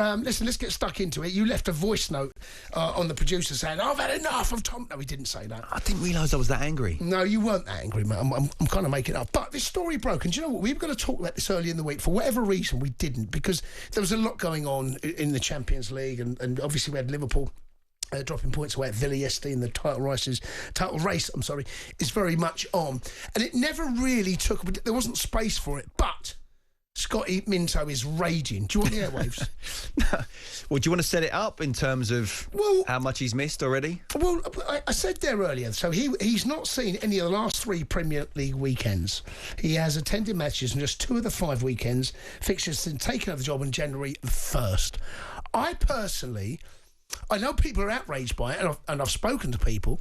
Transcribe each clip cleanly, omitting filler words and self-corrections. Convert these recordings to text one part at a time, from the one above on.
Listen, let's get stuck into it. You left a voice note on the producer saying, I've had enough of Tom. No, he didn't say that. I didn't realise I was that angry. No, you weren't that angry, mate. I'm kind of making it up. But this story broke, and do you know what? We were going to talk about this early in the week. For whatever reason, we didn't, because there was a lot going on in the Champions League, and obviously we had Liverpool dropping points away at Villa yesterday in the title race, is very much on. And it never really took, there wasn't space for it, but Scotty Minto is raging. Do you want the airwaves? Well, do you want to set it up in terms of how much he's missed already? Well, I said there earlier, so he's not seen any of the last 3 Premier League weekends. He has attended matches in just 2 of the 5 weekends. Fixtures and taken over the job on January 1st. I know people are outraged by it, and I've spoken to people.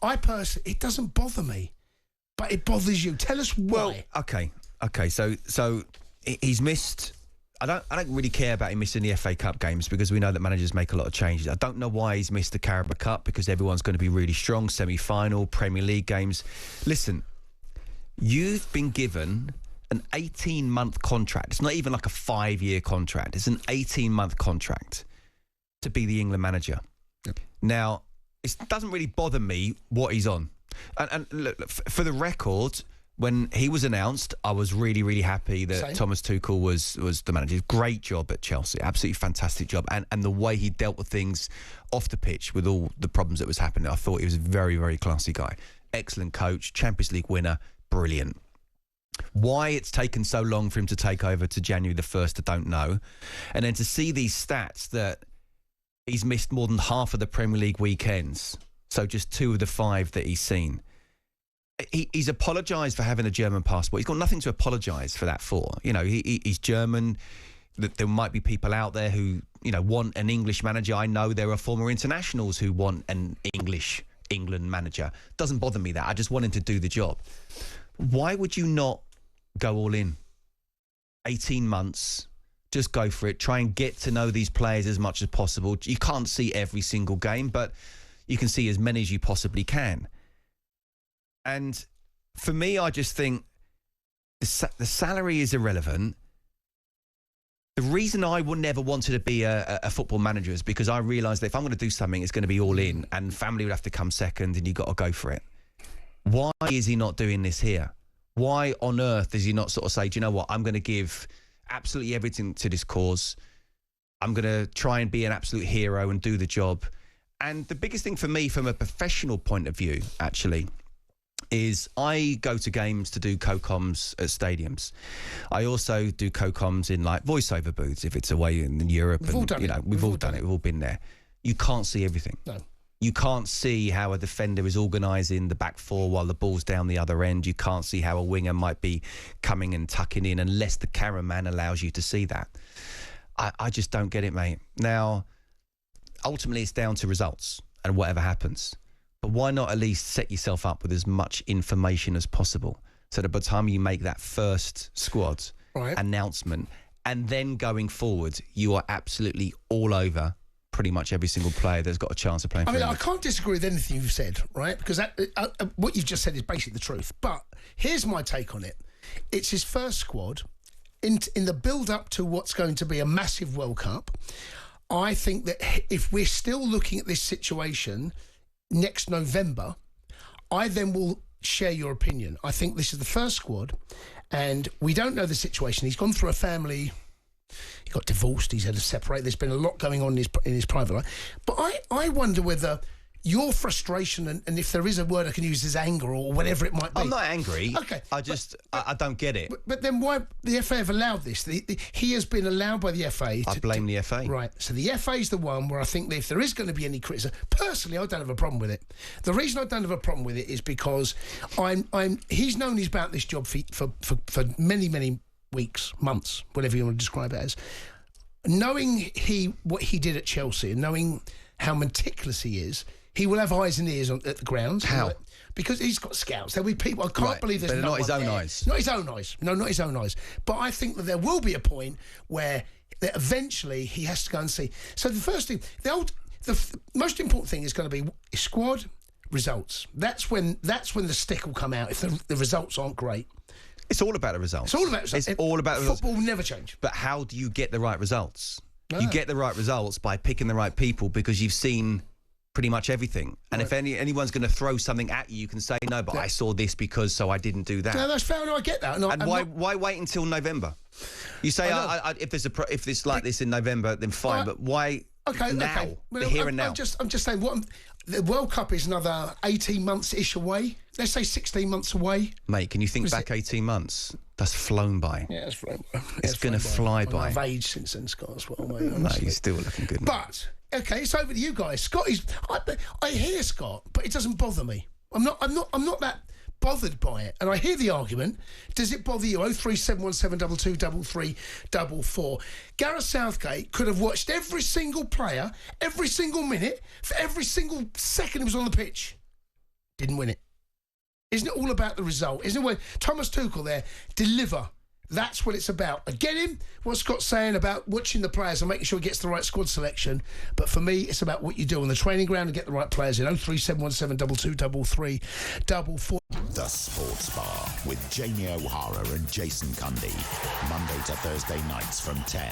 It doesn't bother me, but it bothers you. Tell us why. Well, okay. So he's missed. I don't really care about him missing the FA Cup games, because we know that managers make a lot of changes. I don't know why he's missed the Carabao Cup, because everyone's going to be really strong. Semi-final, Premier League games. Listen, you've been given an 18-month contract. It's not even like a 5-year contract. It's an 18-month contract to be the England manager. Yep. Now, it doesn't really bother me what he's on. And look, for the record, when he was announced, I was really, really happy that Thomas Tuchel was the manager. Great job at Chelsea. Absolutely fantastic job. And the way he dealt with things off the pitch with all the problems that was happening, I thought he was a very, very classy guy. Excellent coach, Champions League winner, brilliant. Why it's taken so long for him to take over to January the 1st, I don't know. And then to see these stats that he's missed more than half of the Premier League weekends, so just 2 of the 5 that he's seen. He's apologised for having a German passport. He's got nothing to apologise for that for. You know, he's German. There might be people out there who, you know, want an English manager. I know there are former internationals who want an English England manager. Doesn't bother me that. I just want him to do the job. Why would you not go all in? 18 months... Just go for it. Try and get to know these players as much as possible. You can't see every single game, but you can see as many as you possibly can. And for me, I just think the salary is irrelevant. The reason I would never wanted to be a football manager is because I realised that if I'm going to do something, it's going to be all in, and family would have to come second, and you've got to go for it. Why is he not doing this here? Why on earth does he not sort of say, do you know what, I'm going to give absolutely everything to this cause. I'm going to try and be an absolute hero and do the job. And the biggest thing for me from a professional point of view, actually, is I go to games to do co-coms at stadiums. I also do co-coms in like voiceover booths if it's away in Europe. We've all done it. We've all done it. We've all been there. You can't see everything. No. You can't see how a defender is organising the back four while the ball's down the other end. You can't see how a winger might be coming and tucking in unless the cameraman allows you to see that. I just don't get it, mate. Now, ultimately, it's down to results and whatever happens. But why not at least set yourself up with as much information as possible so that by the time you make that first squad announcement and then going forward, you are absolutely all over pretty much every single player that's got a chance of playing for England. I can't disagree with anything you've said, right? Because what you've just said is basically the truth. But here's my take on it. It's his first squad. In the build-up to what's going to be a massive World Cup, I think that if we're still looking at this situation next November, I then will share your opinion. I think this is the first squad, and we don't know the situation. He's gone through a family... He got divorced, he's had to separate. There's been a lot going on in his private life. But I wonder whether your frustration, and if there is a word I can use, is anger or whatever it might be. I'm not angry. Okay. I don't get it. But then why the FA have allowed this? He has been allowed by the FA. I blame the FA. Right. So the FA is the one where I think that if there is going to be any criticism, personally, I don't have a problem with it. The reason I don't have a problem with it is because he's known he's about this job for many, many weeks, months, whatever you want to describe it as. Knowing what he did at Chelsea and knowing how meticulous he is, he will have eyes and ears at the ground. How? Because he's got scouts. There'll be people. I can't believe there's not his own eyes. Not his own eyes. No, not his own eyes. But I think that there will be a point where that eventually he has to go and see. So the first thing, the most important thing is going to be squad results. That's when the stick will come out if the results aren't great. It's all about the results. It's all about results. It's all about the results. Football will never change. But how do you get the right results? You get the right results by picking the right people because you've seen pretty much everything. And if anyone's going to throw something at you, you can say, no, but I saw this because so I didn't do that. No, that's fair enough. I get that. And why wait until November? You say, if it's like this in November, then fine. But why now? Okay. The here and now. I'm just saying, the World Cup is another 18 months-ish away. Let's say 16 months away. Mate, can you think back 18 months? That's flown by. Yeah, it's flown by. It's going to fly by. I've aged since then, Scott, as well, mate. No, you're still looking good, mate. But, okay, it's over to you guys. Scott is... I hear Scott, but it doesn't bother me. I'm not that bothered by it. And I hear the argument. Does it bother you? 03717 223344. Gareth Southgate could have watched every single player, every single minute, for every single second he was on the pitch. Didn't win it. Isn't it all about the result? Isn't it when Thomas Tuchel there, deliver? That's what it's about. I get him, what Scott's saying about watching the players and making sure he gets the right squad selection. But for me, it's about what you do on the training ground and get the right players in. 03717 223344. The Sports Bar with Jamie O'Hara and Jason Cundy. Monday to Thursday nights from 10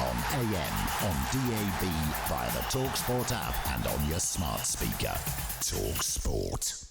on AM, on DAB, via the talkSPORT app and on your smart speaker. talkSPORT.